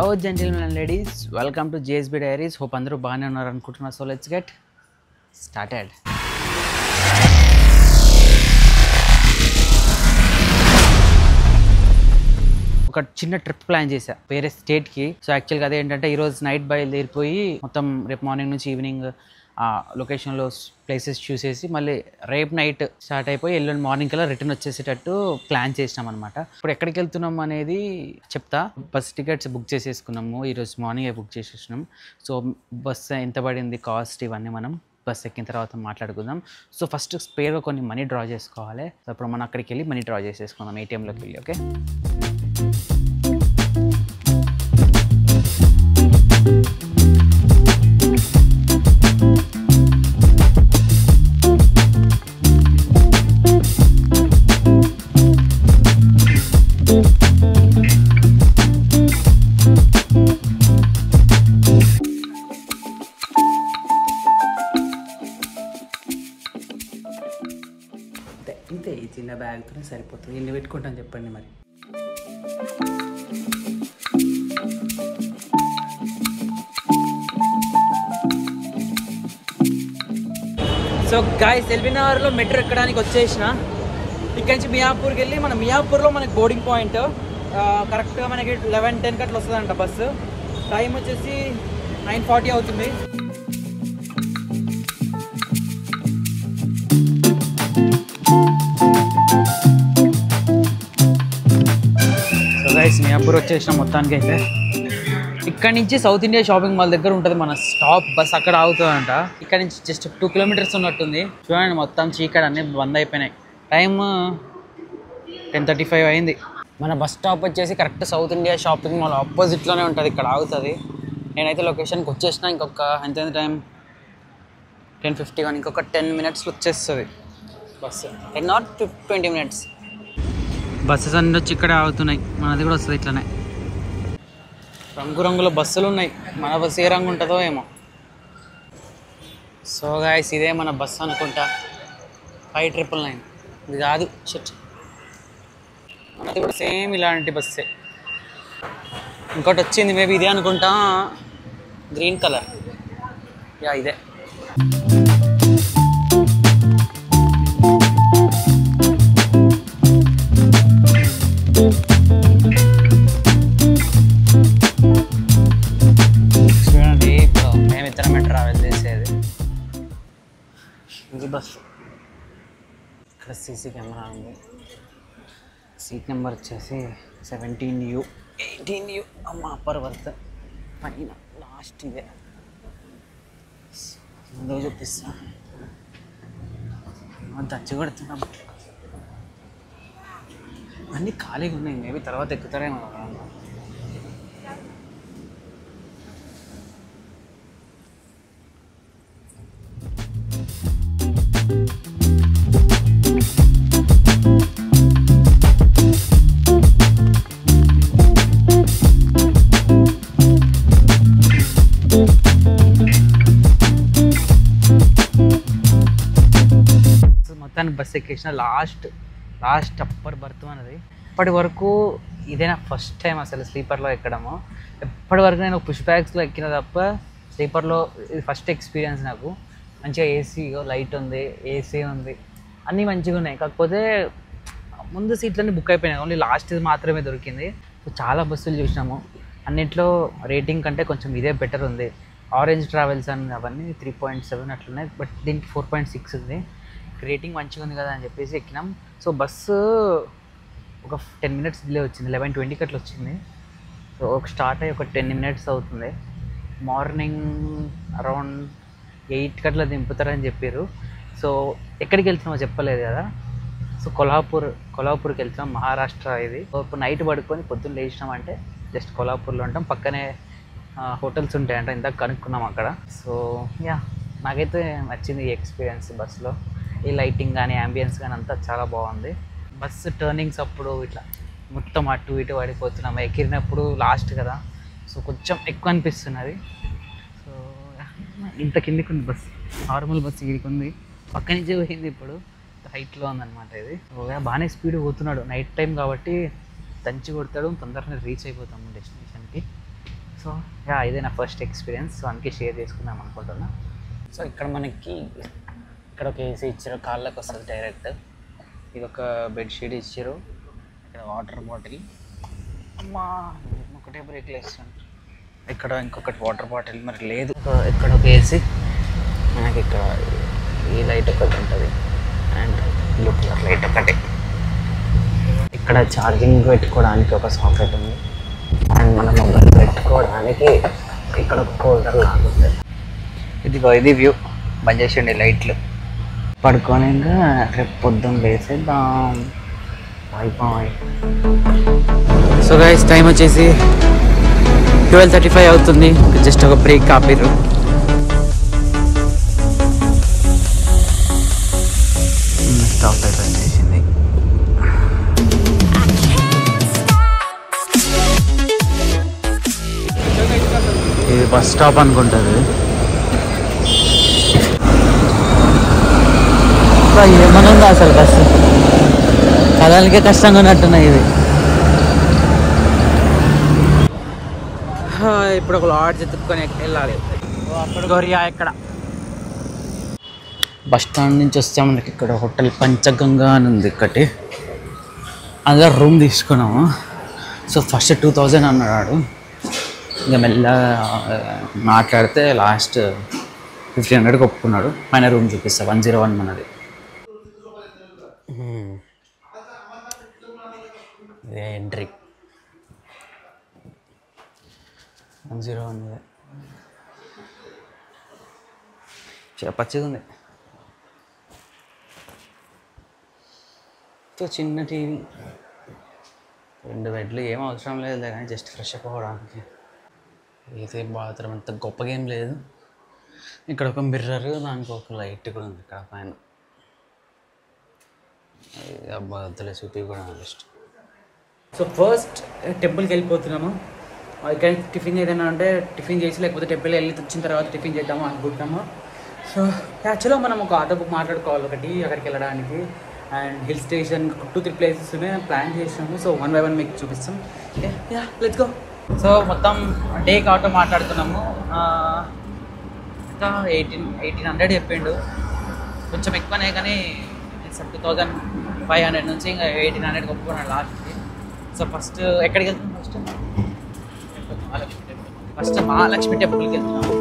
Hello gentlemen and ladies, welcome to JSB Diaries. Hope అందరూ బాగానే ఉన్నారు అనుకుంటున్నా. So let's get started. ఒక చిన్న ట్రిప్ ప్లాన్ చేశా వేరే స్టేట్కి. సో యాక్చువల్గా అదేంటంటే ఈరోజు నైట్ బయలుదేరిపోయి మొత్తం రేపు మార్నింగ్ నుంచి ఈవినింగ్ లొకేషన్లో ప్లేసెస్ చూసేసి మళ్ళీ రేపు నైట్ స్టార్ట్ అయిపోయి ఎల్లుండి మార్నింగ్ కల్లా రిటర్న్ వచ్చేసేటట్టు ప్లాన్ చేసినాం అనమాట. ఇప్పుడు ఎక్కడికి వెళ్తున్నాం అనేది చెప్తా. బస్ టికెట్స్ బుక్ చేసేసుకున్నాము, ఈరోజు మార్నింగే బుక్ చేసేసినాం. సో బస్ ఎంత పడింది, కాస్ట్, ఇవన్నీ మనం బస్ ఎక్కిన తర్వాత మాట్లాడుకుందాం. సో ఫస్ట్ స్పేర్గా కొన్ని మనీ డ్రా చేసుకోవాలి. సో ఇప్పుడు మనం అక్కడికి వెళ్ళి మనీ డ్రా చేసేసుకుందాం ఏటీఎంలోకి వెళ్ళి. ఓకే, ఇంతే. ఈ చిన్న బ్యాగ్తోనే సరిపోతుంది. ఎన్ని పెట్టుకుంటాను చెప్పండి మరి. సో గాయ్స్, ఎల్బీనగర్లో మెట్రో ఎక్కడానికి వచ్చేసిన. ఇక్కడి నుంచి మియాపూర్కి వెళ్ళి మన మియాపూర్లో మనకి బోర్డింగ్ పాయింట్ కరెక్ట్గా మనకి 11:10 అట్లా వస్తుందంట బస్సు. టైం వచ్చేసి 9:40 అవుతుంది. మియాపూర్ వచ్చేసిన మొత్తానికి అయితే. ఇక్కడ నుంచి సౌత్ ఇండియా షాపింగ్ మాల్ దగ్గర ఉంటుంది మన స్టాప్. బస్ అక్కడ ఆగుతుందంట. ఇక్కడ నుంచి జస్ట్ 2 కిలోమీటర్స్ ఉన్నట్టుంది. చూడండి, మొత్తం చీకటి అన్నీ బంద్ అయిపోయినాయి. టైం 10:35 అయింది. మన బస్ స్టాప్ వచ్చేసి correct South India shopping mall ఆపోజిట్లోనే ఉంటుంది. ఇక్కడ ఆగుతుంది. నేనైతే లొకేషన్కి వచ్చేసిన. ఇంకొక ఎంత టైం 10:51. ఇంకొక 10 మినిట్స్లో వచ్చేస్తుంది బస్సు. 10 or 20 minutes. బస్సెస్ అన్నీ వచ్చి ఇక్కడే ఆగుతున్నాయి. మనది కూడా వస్తుంది ఇట్లనే. రంగురంగుల బస్సులు ఉన్నాయి. మన బస్సు ఏ రంగు ఉంటుందో ఏమో. సో గాయ్స్, ఇదే మన బస్సు అనుకుంటా. 599. ఇది కాదు, షిట్. మనది కూడా సేమ్ ఇలాంటి బస్సే. ఇంకోటి వచ్చింది, మేబీ ఇదే అనుకుంటా. Green colour. యా, ఇదే. చూడండి, ఇప్పుడు మేమిద్దరమే ట్రావెల్ చేసేది ఇది బస్సు. ఇక్కడ సీసీ కెమెరా ఉంది. సీట్ నెంబర్ వచ్చేసి 17U 18U. అమ్మ, అప్పర్ వర్త్ పైన లాస్ట్. ఇదే ముందు చూపిస్తా. దంచి కొడుతున్నాం. అన్నీ ఖాళీగా ఉన్నాయి. మేబీ తర్వాత ఎక్కుతారేమో. మొత్తానికి బస్ ఎక్కేసిన. లాస్ట్ అప్పర్ బర్త్ అన్నది. ఇప్పటి వరకు ఇదే నా ఫస్ట్ టైం అసలు స్లీపర్లో ఎక్కడము. ఎప్పటి వరకు నేను పుష్ బ్యాగ్స్లో ఎక్కిన తప్ప స్లీపర్లో ఇది ఫస్ట్ ఎక్స్పీరియన్స్ నాకు. మంచిగా ఏసీ లైట్ ఉంది, ఏసీ ఉంది, అన్నీ మంచిగా ఉన్నాయి. కాకపోతే ముందు సీట్లన్నీ బుక్ అయిపోయినాయి. ఓన్లీ లాస్ట్ ఇది మాత్రమే దొరికింది. సో చాలా బస్సులు చూసినాము. అన్నింటిలో రేటింగ్ కంటే కొంచెం ఇదే బెటర్ ఉంది. ఆరెంజ్ ట్రావెల్స్ అని అవన్నీ 3.7 అట్లున్నాయి. బట్ దీనికి 4.6 ఉంది. రేటింగ్ మంచిగా ఉంది కదా అని చెప్పేసి ఎక్కినాం. సో బస్సు ఒక 10 మినిట్స్ డిలే వచ్చింది. 11:20 అట్లా వచ్చింది. సో ఒక స్టార్ట్ అయ్యి ఒక 10 మినిట్స్ అవుతుంది. మార్నింగ్ అరౌండ్ 8 అట్లా దింపుతారని చెప్పారు. సో ఎక్కడికి వెళ్తున్నామో చెప్పలేదు కదా. సో కొల్హాపూర్కి వెళ్తున్నాం. మహారాష్ట్ర ఇది. ఇప్పుడు నైట్ పడుకొని పొద్దున్న లేచినామంటే జస్ట్ కొల్హాపూర్లో ఉంటాం. పక్కనే హోటల్స్ ఉంటాయంట. ఇందాక కనుక్కున్నాం అక్కడ. సో యా, నాకైతే నచ్చింది ఈ ఎక్స్పీరియన్స్ బస్సులో. ఈ లైటింగ్ కానీ యాంబియన్స్ కానీ అంతా చాలా బాగుంది. బస్సు టర్నింగ్స్ అప్పుడు ఇట్లా మొత్తం అటు ఇటు పడిపోతున్నాము. ఎక్కిరినప్పుడు లాస్ట్ కదా, సో కొంచెం ఎక్కువ అనిపిస్తున్నది. సో ఇంత కిందికి ఉంది బస్సు. నార్మల్ బస్సు ఇదికి ఉంది. పక్క నుంచి పోయింది. ఇప్పుడు హైట్లో ఉందన్నమాట ఇది. బాగానే స్పీడ్ పోతున్నాడు. నైట్ టైం కాబట్టి దంచి కొడతాడు. తొందరగా రీచ్ అయిపోతాము డెస్టినేషన్కి. సో యా ఇదే నా ఫస్ట్ ఎక్స్పీరియన్స్. సో అందుకే షేర్ చేసుకుందాం అనుకుంటున్నా. సో ఇక్కడ మనకి ఇక్కడ ఒక ఏసీ ఇచ్చారు, కాళ్ళకి వస్తుంది డైరెక్ట్. ఇది ఒక బెడ్షీట్ ఇచ్చారు, ఇక్కడ వాటర్ బాటిల్. అమ్మా ఒకటే బ్రేక్ వేస్తాను. ఇక్కడ ఇంకొకటి వాటర్ బాటిల్ మరి లేదు. ఇక్కడ ఒక ఏసీ, మనకి ఇక్కడ ఈ లైట్ ఒకటి ఉంటుంది అండ్ బ్లూ కలర్ లైట్ ఒకటి. ఇక్కడ ఛార్జింగ్ పెట్టుకోవడానికి ఒక సాకెట్ ఉంది అండ్ మన మొబైల్ పెట్టుకోవడానికి ఇక్కడ ఒక హోల్డర్ లాగుంటుంది. ఇది వ్యూ. బంద్ చేసేయండి లైట్లు. పడుకొని ఇంకా రేపు పొద్దున్న లేసేద్దాం. Bye bye. So guys time వచ్చేసి 12:35 అవుతుంది. జస్ట్ ఒక బ్రేక్ ఆపిర్రు. స్టాప్ అయిపోయింది. ఇది బస్ స్టాప్ అనుకుంటుంది. ఏమనుందా అసలు బస్సు కదలకే కష్టంగా ఉన్నట్టున్నాయి. ఇది ఇప్పుడు ఒక లాడ్జ్ ఎత్తుక్కొని వెళ్ళాలి. గౌరియా ఇక్కడ బస్ స్టాండ్ నుంచి వస్తే మనకి ఇక్కడ హోటల్ పంచగంగా అని ఉంది ఒకటి. అందులో రూమ్ తీసుకున్నాము. సో ఫస్ట్ 2000 అన్నాడు. ఇంకా మెల్లగా మాట్లాడితే లాస్ట్ 1500కి ఒప్పుకున్నాడు. పైన రూమ్ చూపిస్తా 101 మనది. ఇదే ఎంట్రీ 101. పచ్చిగా ఉంది. చిన్న టీవీ, 2 బెడ్లు. ఏం అవసరం లేదు కానీ జస్ట్ ఫ్రెష్ అప్ అవ్వడానికి. అయితే బాత్రూమ్ అంత గొప్పగా ఏం లేదు. ఇక్కడ ఒక మిర్రర్, దానికి ఒక లైట్ కూడా ఉంది ఇక్కడ పైన. అబ్బా అద్దలే చూపి కూడా జస్ట్. సో ఫస్ట్ టెంపుల్కి వెళ్ళిపోతున్నాము. ఇక్కడ టిఫిన్ ఏదైనా అంటే టిఫిన్ చేసి, లేకపోతే టెంపుల్ వెళ్ళి వచ్చిన తర్వాత టిఫిన్ చేద్దాము అనుకుంటున్నాము. సో యాక్చువల్గా మనం ఒక ఆటో బుక్ మాట్లాడుకోవాలి ఒకటి అక్కడికి వెళ్ళడానికి. అండ్ హిల్ స్టేషన్ 2-3 ప్లేసెస్ ఉన్నాయి ప్లాన్ చేసినాము. సో 1 by 1 మీకు చూపిస్తాం. Yeah let's go. సో మొత్తం డేకి ఆటో మాట్లాడుతున్నాము. ఇంకా 1800 చెప్పిండు. కొంచెం ఎక్కువనే కానీ 2500 నుంచి ఇంకా 1800 ఒప్పుకున్నాడు లాస్ట్కి. సో ఫస్ట్ ఎక్కడికి వెళ్తున్నాం? ఫస్ట్ మహాలక్ష్మి టెంపుల్కి వెళ్తున్నాం.